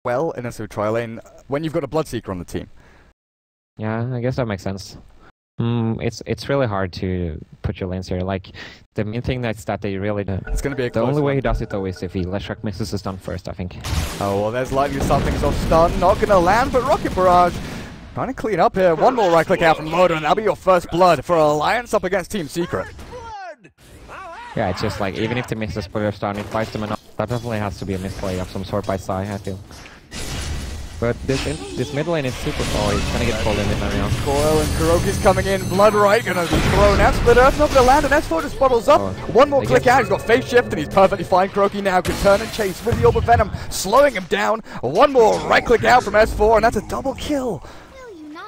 well in a sort of tri lane when you've got a Bloodseeker on the team. Yeah, I guess that makes sense. It's really hard to put your lanes here. Like, the main thing that's that they really do. It's going to be a The only way one. he does it though is if he Leshrac misses his stun first, I think. Oh, well, there's likely to start things off stun. Not going to land, but Rocket Barrage trying to clean up here. One more right click out from Loda, and that'll be your first blood for Alliance up against Team Secret. Yeah, it's just like, even if they miss the spoiler stun, it buys them enough. That definitely has to be a misplay of some sort by Sai, I feel. But this mid lane is super slow. He's gonna get pulled in it now. Coil and Kuroki's coming in. Blood right, gonna be thrown out. Split Earth not gonna land, and S4 just bottles up. One more click out, he's got Phase Shift, and he's perfectly fine. Kuroki now can turn and chase with the Orb of Venom, slowing him down. One more right click out from S4, and that's a double kill.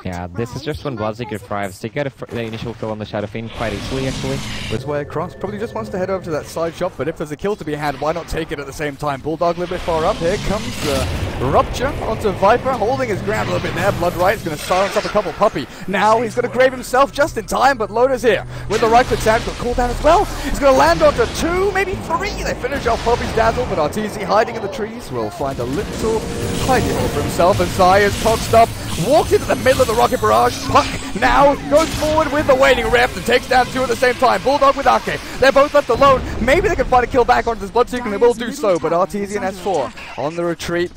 Yeah, this is just when Bloodseeker thrives. They get the initial kill on the Shadow Fiend quite easily, actually. His way across, probably just wants to head over to that side shop, but if there's a kill to be had, why not take it at the same time? Bulldog a little bit far up, here comes the Rupture onto Viper, holding his ground a little bit there. Blood right is going to silence up a couple Puppey. Now he's going to grave himself just in time, but Loda's here. With the right click sound, he's got cooldown as well. He's going to land onto 2, maybe 3. They finish off Puppey's dazzle, but RTZ hiding in the trees will find a little hiding hole for himself as Zai is tossed up. Walks into the middle of the Rocket Barrage. Puck now goes forward with the Waning Rift and takes down 2 at the same time. Bulldog with Ake. They're both left alone. Maybe they can find a kill back onto this Bloodseeker, and they will do so, but RTZ and S4 on the retreat.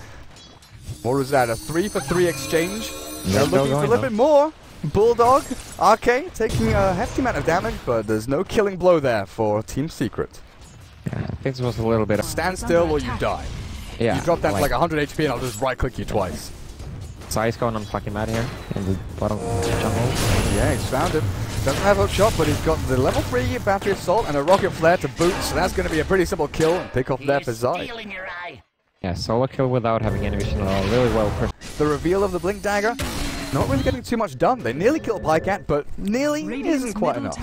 What was that, a 3-for-3 exchange? They're looking for a little bit more. Bulldog, Ake taking a hefty amount of damage, but there's no killing blow there for Team Secret. Yeah, I think this was a little bit of... Stand still or you die. Yeah. You drop down to like 100 HP and I'll just right click you twice. Sai's going on fucking mad here in the bottom jungle. Yeah, he's found him. Doesn't have a shot, but he's got the level 3 battery assault and a rocket flare to boot, so that's going to be a pretty simple kill and pick off there for Zai. Yeah, solo kill without having any vision at all. Really well. The reveal of the Blink Dagger, not really getting too much done. They nearly killed Pycat, but nearly isn't quite enough.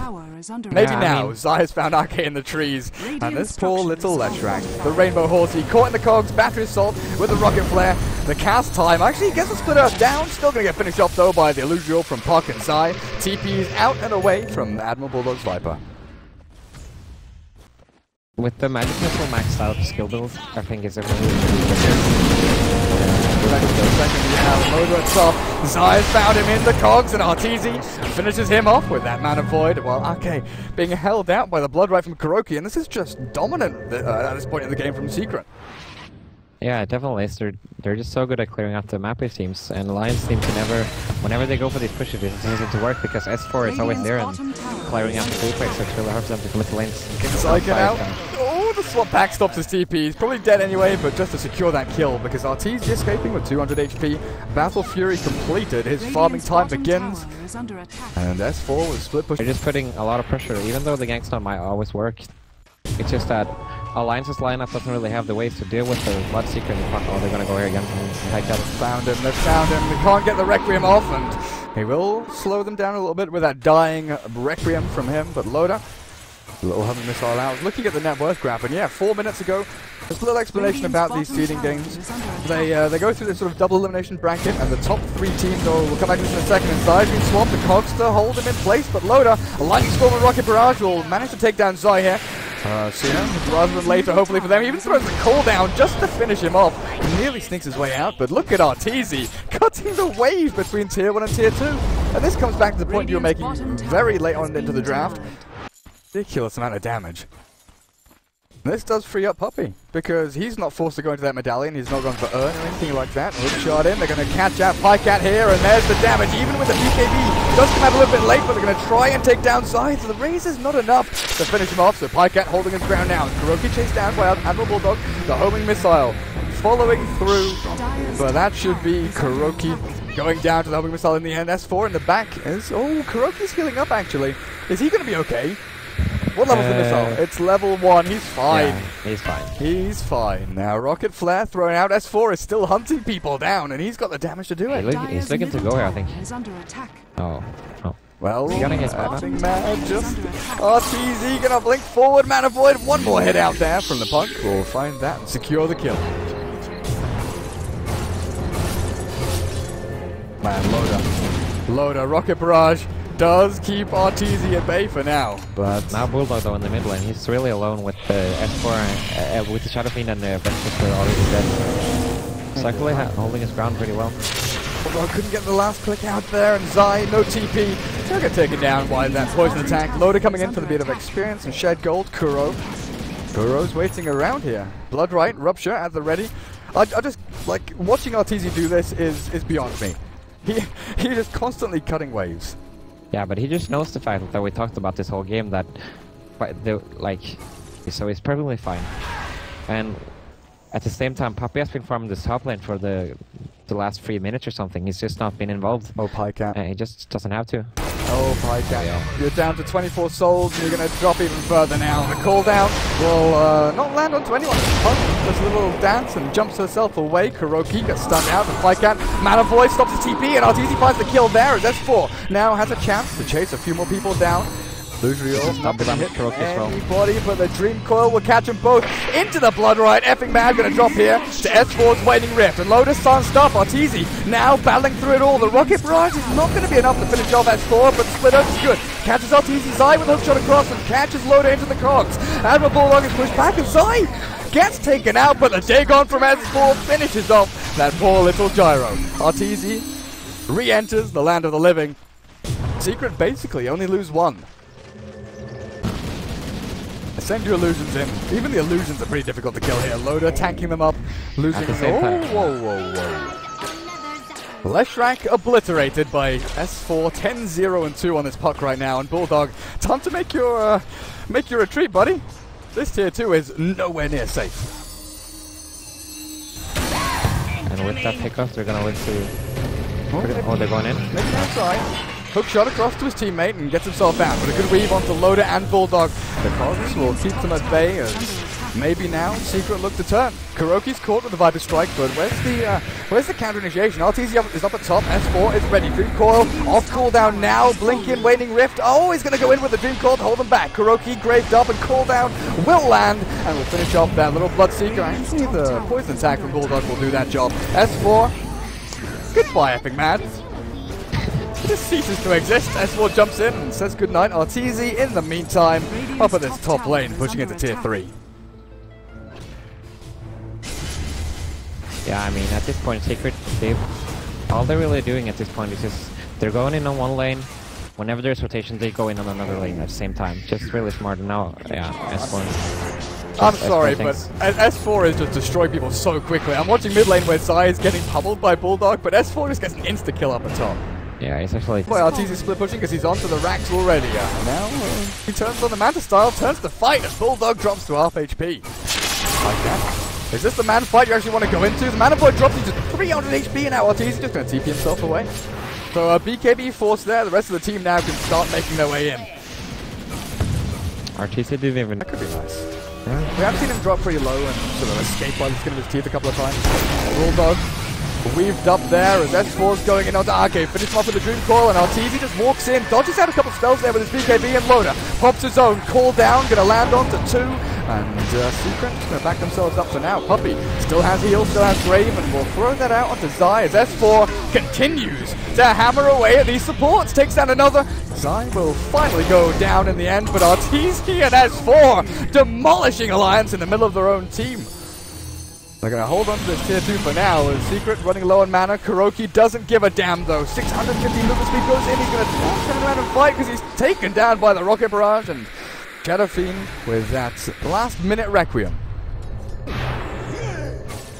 Maybe now, Zai has found Ake in the trees, and this poor little Leshrac. The Rainbow Horsey caught in the cogs, battery assault with the rocket flare. The cast time actually gets the Split Earth down, still going to get finished off though by the Illusion from Puck and Zai. TP's out and away from Admiral Bulldog's Viper. With the Magic Missile maxed out skill build, I think it's a really good. Loda at top. Zai found him in the cogs, and RTZ finishes him off with that Mana Void, while Ake being held out by the Blood Right from Kuroki, and this is just dominant at this point in the game from Secret. Yeah, definitely. They're just so good at clearing out the map, it seems, and Alliance seem to never, whenever they go for these pushes, it seems to work because S4 is always there and clearing out the free play, so it's really hard for them to commit the lanes. Psych out. Oh, the swap back stops his TP. He's probably dead anyway, but just to secure that kill, because RTZ escaping with 200 HP. Battle Fury completed. His farming time begins. And S4 was split push. They're just putting a lot of pressure, even though the gank stun might always work. It's just that Alliance's lineup doesn't really have the ways to deal with the Bloodseeker in the front. Oh, they're gonna go here again and take that. Found him, they've found him. They can't get the Requiem off, and he will slow them down a little bit with that dying Requiem from him. But Loda, a little homing missile out. Looking at the net worth graph, and yeah, 4 minutes ago, just a little explanation about these seeding games. They go through this sort of double elimination bracket, and the top 3 teams, we'll come back to this in a second, inside being swapped, the cogs to hold him in place, but Loda, a lightning storm and rocket barrage, will manage to take down Zai here. So yeah, rather than later, hopefully for them, he even throws the cooldown just to finish him off. He nearly sneaks his way out, but look at RTZ cutting the wave between Tier 1 and Tier 2. And this comes back to the point you were making very late on into the draft. Ridiculous amount of damage. This does free up Puppey, because he's not forced to go into that medallion, he's not going for Urn or anything like that. Hook shot in, they're going to catch out Pycat here, and there's the damage, even with the BKB. Does come out a little bit late, but they're going to try and take down Zai, so the raise is not enough to finish him off, so Pycat holding his ground now. Kuroki chased down by Admiral Bulldog, the homing missile following through, but that should be Kuroki going down to the homing missile in the end. S4 in the back is, oh, Kuroki's healing up actually. Is he going to be okay? What level's the missile? It's level 1. He's fine. Yeah, he's fine. He's fine. Now, Rocket Flare thrown out. S4 is still hunting people down, and he's got the damage to do it. He's looking to go here, I think. Oh. Well, nothing mad. Just RTZ gonna blink forward. Mana Void. One more hit out there from the Punk. We'll find that and secure the kill. Man, Loda. Rocket Barrage does keep RTZ at bay for now, but now Bulldog though in the mid lane, he's really alone with the S4, with the Shadow Fiend and the Ventus already dead. Luckily holding his ground pretty well. Although couldn't get the last click out there, and Zai, no TP. He'll get taken down by that poison attack. Loader coming in for the bit of experience and shed gold. Kuro's waiting around here. Blood right, Rupture at the ready. I just, like, watching Arteezy do this is beyond me. He's just constantly cutting waves. Yeah, but he just knows the fact that we talked about this whole game that, so he's perfectly fine. And at the same time, Puppy has been farming this top lane for the last 3 minutes or something. He's just not been involved. Oh, Pycat. And he just doesn't have to. Oh, Pycat. Yeah. You're down to 24 souls, and you're going to drop even further now. The cooldown will not land onto anyone. Puck does a little dance and jumps herself away. Kuroki gets stunned out, and Pycat, Mana Void stops his TP, and Arteezy finds the kill there as S4 now has a chance to chase a few more people down. Luxrio's not going to hit anybody, but the Dream Coil will catch them both into the Blood Right. Effing Mad going to drop here to S4's Waning Rift. And Lotus can't stop Arteezy now battling through it all. The Rocket Barrage is not going to be enough to finish off S4, but the split up is good. Catches Arteezy's eye with a hook shot across and catches Loader into the cogs. Admiral Bulldog is pushed back and Zai gets taken out, but the Dagon from S4 finishes off that poor little Gyro. Arteezy re-enters the land of the living. Secret basically only lose one. Send your illusions in. Even the illusions are pretty difficult to kill here. Loader tanking them up, losing. Whoa. Leshrac obliterated by S4, 10-0 and 2 on this puck right now. And Bulldog, time to make your retreat, buddy. This tier 2 is nowhere near safe. And with that pickoff, they're gonna win to. Oh, they're going in. Maybe outside. Hook shot across to his teammate and gets himself out, but a good weave onto Loader and Bulldog. The cogs will keep them at bay as maybe now Secret look to turn. Kuroki's caught with the Viper Strike, but where's the counter initiation? Arteezy is up at top, S4 is ready. Dream Coil off cooldown now, Blinking, Waning Rift. Oh, he's going to go in with the Dream Coil to hold them back. Kuroki graved up and cooldown will land, and we'll finish off that little Bloodseeker. Actually, the poison attack from Bulldog will do that job. S4, goodbye, Epic Mad. Just ceases to exist. S4 jumps in and says goodnight. Arteezy, in the meantime, up at this top lane, pushing into tier 3. Yeah, I mean, at this point, Secret, all they're really doing at this point is just, they're going in on one lane. Whenever there's rotation, they go in on another lane at the same time. Just really smart. And now, yeah, S4. I'm sorry, but S4 is just destroying people so quickly. I'm watching mid lane where Zai is getting pummeled by Bulldog, but S4 just gets an insta-kill up at top. Yeah, he's actually... Boy, Arteezy split pushing because he's onto the racks already. Now he turns on the Manta style, turns to fight as Bulldog drops to half HP. Like that. Is this the man fight you actually want to go into? The Mana Void drops into 300 HP and now Arteezy just going to TP himself away. So BKB force there, the rest of the team now can start making their way in. Arteezy didn't even... That could be nice. Yeah. We have seen him drop pretty low and sort of escape by the skin of his teeth a couple of times. Bulldog weaved up there as S4's going in onto Arcade. Finish him off with the Dream Coil and Arteezy just walks in, dodges out a couple spells there with his BKB and Loader. Pops his own, call down, gonna land onto 2. And Secret just gonna back themselves up for now. Puppy still has heal, still has Brave, and we'll throw that out onto Zai as S4 continues to hammer away at these supports. Takes down another. Zai will finally go down in the end, but Arteezy and S4 demolishing Alliance in the middle of their own team. They're going to hold on to this tier 2 for now. With Secret running low on mana. Kuroki doesn't give a damn though. 650 movement speed goes in. He's going to turn around and fight because he's taken down by the Rocket Barrage. And Shadow Fiend with that last minute Requiem.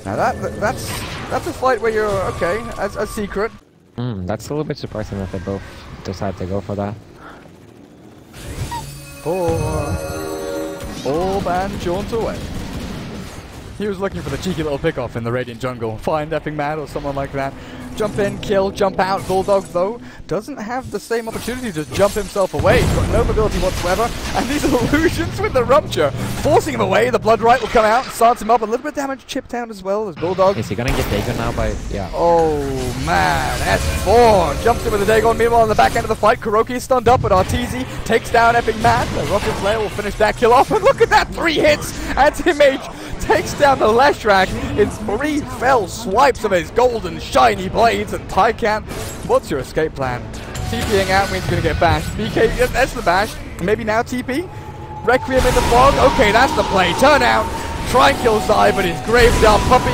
Now that's a fight where you're okay as Secret. That's a little bit surprising that they both decide to go for that. Orb and jaunt away. He was looking for the cheeky little pickoff in the Radiant jungle. Find Effing Mad or someone like that. Jump in, kill, jump out. Bulldog, though, doesn't have the same opportunity to jump himself away. He's got no mobility whatsoever. And these illusions with the Rupture, forcing him away. The Blood Right will come out, starts him up. A little bit of damage chipped down as well as Bulldog. Is he going to get Dagon now by... Yeah. Oh, man. S4 jumps in with the Dagon. Meanwhile, on the back end of the fight, Kuroki is stunned up, but Arteezy takes down Effing Mad. The Rocket Slayer will finish that kill off. And look at that, 3 hits. Anti-Mage takes down the Leshrac in 3 fell swipes of his golden shiny blades. And Pycat, what's your escape plan? TPing out means you're going to get bashed. BK, that's the bash. Maybe now TP? Requiem in the fog? Okay, that's the play. Turn out. Try and kill Zai, but he's graved up. Puppy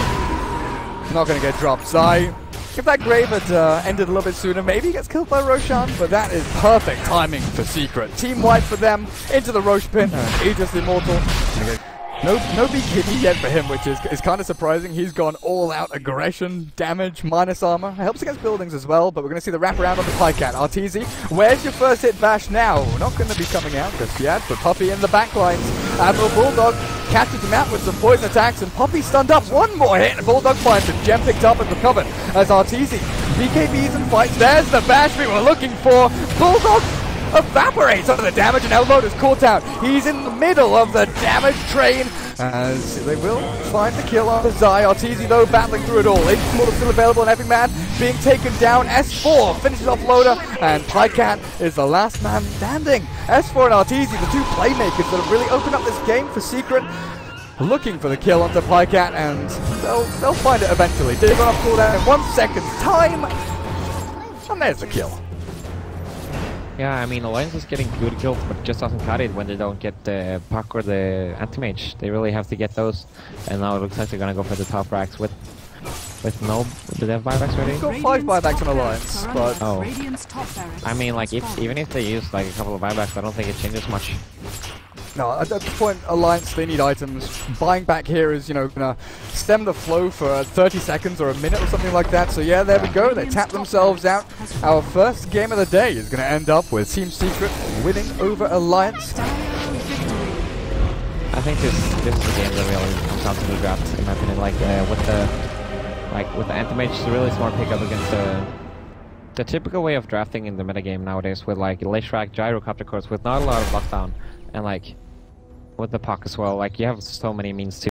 Not going to get dropped. Zai, if that Grave had ended a little bit sooner, maybe he gets killed by Roshan, but that is perfect timing for Secret. Team white for them, into the Roche pit, Aegis Immortal. No BKB yet for him, which is kind of surprising. He's gone all out aggression, damage, minus armor. Helps against buildings as well, but we're going to see the wraparound on the Pycat. Arteezy, where's your first hit bash now? Not going to be coming out just yet, but Puppey in the backlines. Admiral Bulldog catches him out with some poison attacks, and Puppey stunned up. One more hit, and Bulldog finds him. Gem picked up and recovered as Arteezy BKBs and fights. There's the bash we were looking for. Bulldog evaporates under the damage, and Elbow is caught out. He's in the middle of the damage train as they will find the kill on the Zai. Arteezy though battling through it all. Immortal still available, and every man being taken down. S4 finishes off Loader, and Pycat is the last man standing. S4 and Arteezy, the two playmakers that have really opened up this game for Secret, looking for the kill onto Pycat, and they'll find it eventually. Dig on off cooldown in 1 second's time, and there's the kill. Yeah, I mean, Alliance is getting good kills, but just doesn't cut it when they don't get the puck or the anti-mage. They really have to get those, and now it looks like they're gonna go for the top racks with no. Do they have buybacks ready? They've got 5 buybacks on Alliance, but I mean, like, even if they use like a couple of buybacks, I don't think it changes much. no, at this point, Alliance, they need items. Buying back here is, you know, gonna stem the flow for 30 seconds or a minute or something like that. So yeah, there we go. They tap themselves out. Our first game of the day is gonna end up with Team Secret winning over Alliance. I think this is a game that really comes down to the draft, in my opinion. Like with the anti-mage, it's a really smart pickup against the typical way of drafting in the metagame nowadays, with like Lishrak, Gyrocopter cores, with not a lot of lockdown, and like with the puck as well. Like, you have so many means to